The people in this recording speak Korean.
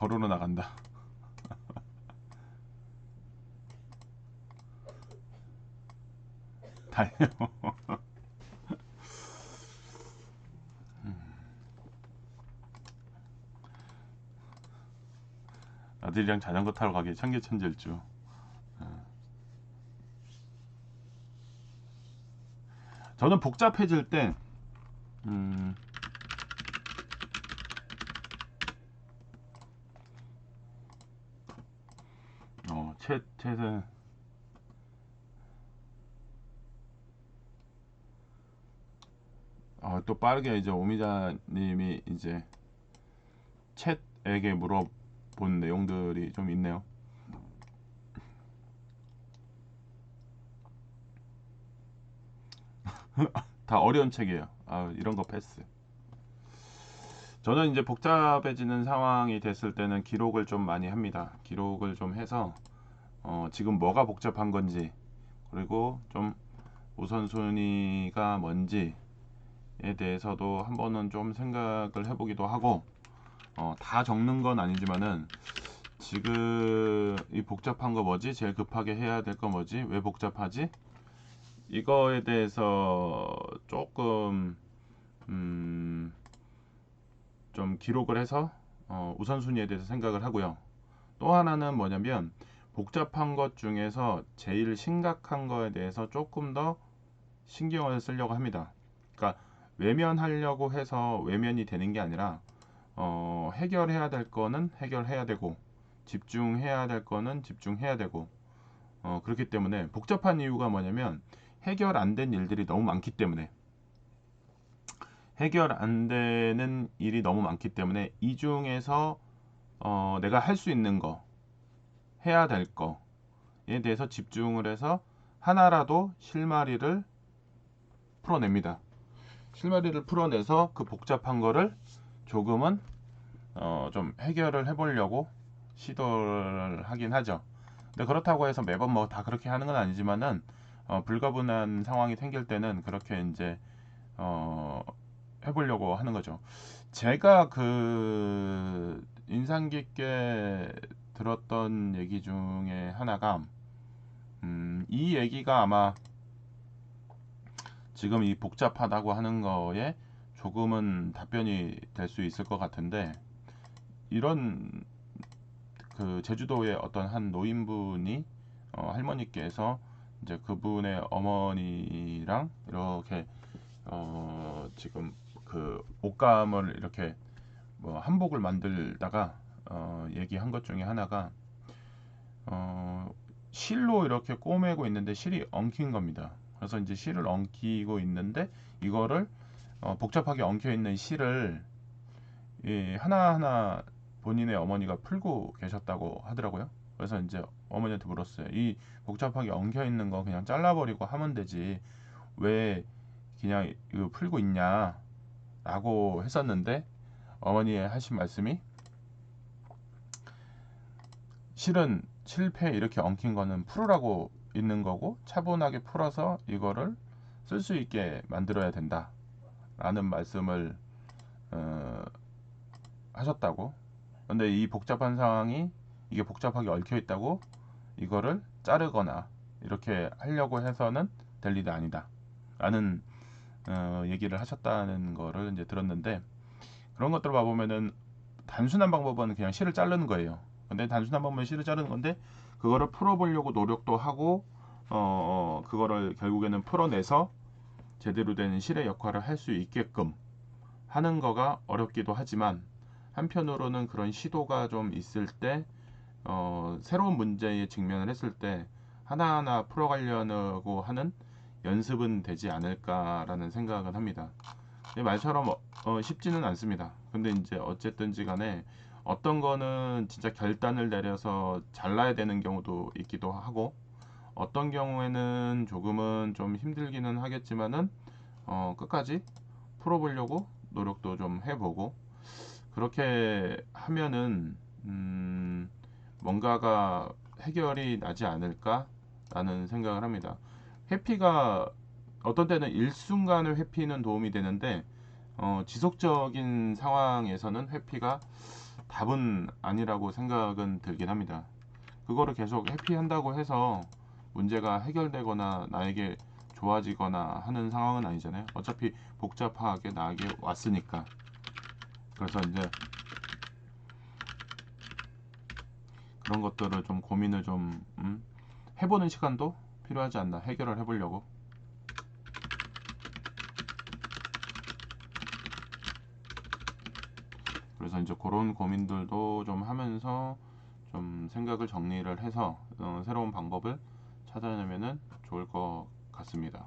걸으러 나간다. 달려. 아들이랑 자전거 타러 가기 천기천질주. 저는 복잡해질 때 음, 챗은 또 빠르게 이제 오미자님이 이제 챗에게 물어본 내용들이 좀 있네요. 다 어려운 책이에요. 이런 거 패스. 저는 이제 복잡해지는 상황이 됐을 때는 기록을 좀 많이 합니다. 기록을 좀 해서 지금 뭐가 복잡한 건지, 그리고 좀 우선순위가 뭔지에 대해서도 한 번은 좀 생각을 해보기도 하고, 다 적는 건 아니지만은 지금 이 복잡한 거 뭐지? 제일 급하게 해야 될 거 뭐지? 왜 복잡하지? 이거에 대해서 조금 음, 좀 기록을 해서 우선순위에 대해서 생각을 하고요. 또 하나는 뭐냐면 복잡한 것 중에서 제일 심각한 거에 대해서 조금 더 신경을 쓰려고 합니다. 그러니까 외면하려고 해서 외면이 되는 게 아니라 해결해야 될 거는 해결해야 되고 집중해야 될 거는 집중해야 되고 그렇기 때문에 복잡한 이유가 뭐냐면 해결 안 된 일들이 너무 많기 때문에 해결 안 되는 일이 너무 많기 때문에 이 중에서 내가 할 수 있는 거 해야 될 거에 대해서 집중을 해서 하나라도 실마리를 풀어냅니다. 실마리를 풀어내서 그 복잡한 거를 조금은 좀 해결을 해보려고 시도를 하긴 하죠. 근데 그렇다고 해서 매번 뭐 다 그렇게 하는 건 아니지만은 불가분한 상황이 생길 때는 그렇게 이제 어, 해보려고 하는 거죠. 제가 그 인상 깊게 들었던 얘기 중에 하나가 이 얘기가 아마 지금 이 복잡하다고 하는 거에 조금은 답변이 될 수 있을 것 같은데 이런 그 제주도의 어떤 한 노인분이 할머니께서 이제 그분의 어머니랑 이렇게 지금 그 옷감을 이렇게 뭐 한복을 만들다가 얘기한 것 중에 하나가 어, 실로 이렇게 꼬매고 있는데 실이 엉킨 겁니다. 그래서 이제 실을 엉키고 있는데 이거를 복잡하게 엉켜 있는 실을 하나하나 본인의 어머니가 풀고 계셨다고 하더라고요. 그래서 이제 어머니한테 물었어요. 이 복잡하게 엉켜 있는 거 그냥 잘라버리고 하면 되지. 왜 그냥 이거 풀고 있냐? 라고 했었는데 어머니의 하신 말씀이 실은 실패 이렇게 엉킨 거는 풀으라고 있는 거고 차분하게 풀어서 이거를 쓸 수 있게 만들어야 된다. 라는 말씀을 어, 하셨다고. 근데 이 복잡한 상황이 이게 복잡하게 얽혀 있다고 이거를 자르거나 이렇게 하려고 해서는 될 일이 아니다. 라는 얘기를 하셨다는 거를 이제 들었는데 그런 것들을 봐보면은 단순한 방법은 그냥 실을 자르는 거예요. 근데 단순한 방법은 실을 자르는 건데 그거를 풀어보려고 노력도 하고 그거를 결국에는 풀어내서 제대로 된 실의 역할을 할 수 있게끔 하는 거가 어렵기도 하지만 한편으로는 그런 시도가 좀 있을 때 새로운 문제에 직면을 했을 때 하나하나 풀어가려고 하는 연습은 되지 않을까라는 생각은 합니다. 말처럼 쉽지는 않습니다. 근데 이제 어쨌든지 간에 어떤 거는 진짜 결단을 내려서 잘라야 되는 경우도 있기도 하고 어떤 경우에는 조금은 좀 힘들기는 하겠지만은 끝까지 풀어보려고 노력도 좀 해보고 그렇게 하면은 뭔가가 해결이 나지 않을까라는 생각을 합니다. 회피가 어떤 때는 일순간의 회피는 도움이 되는데 지속적인 상황에서는 회피가 답은 아니라고 생각은 들긴 합니다. 그거를 계속 회피한다고 해서 문제가 해결되거나 나에게 좋아지거나 하는 상황은 아니잖아요. 어차피 복잡하게 나에게 왔으니까. 그래서 이제 그런 것들을 좀 고민을 좀 해보는 시간도 필요하지 않나, 해결을 해보려고. 그래서 이제 그런 고민들도 좀 하면서 좀 생각을 정리를 해서 새로운 방법을 찾아내면은 좋을 것 같습니다.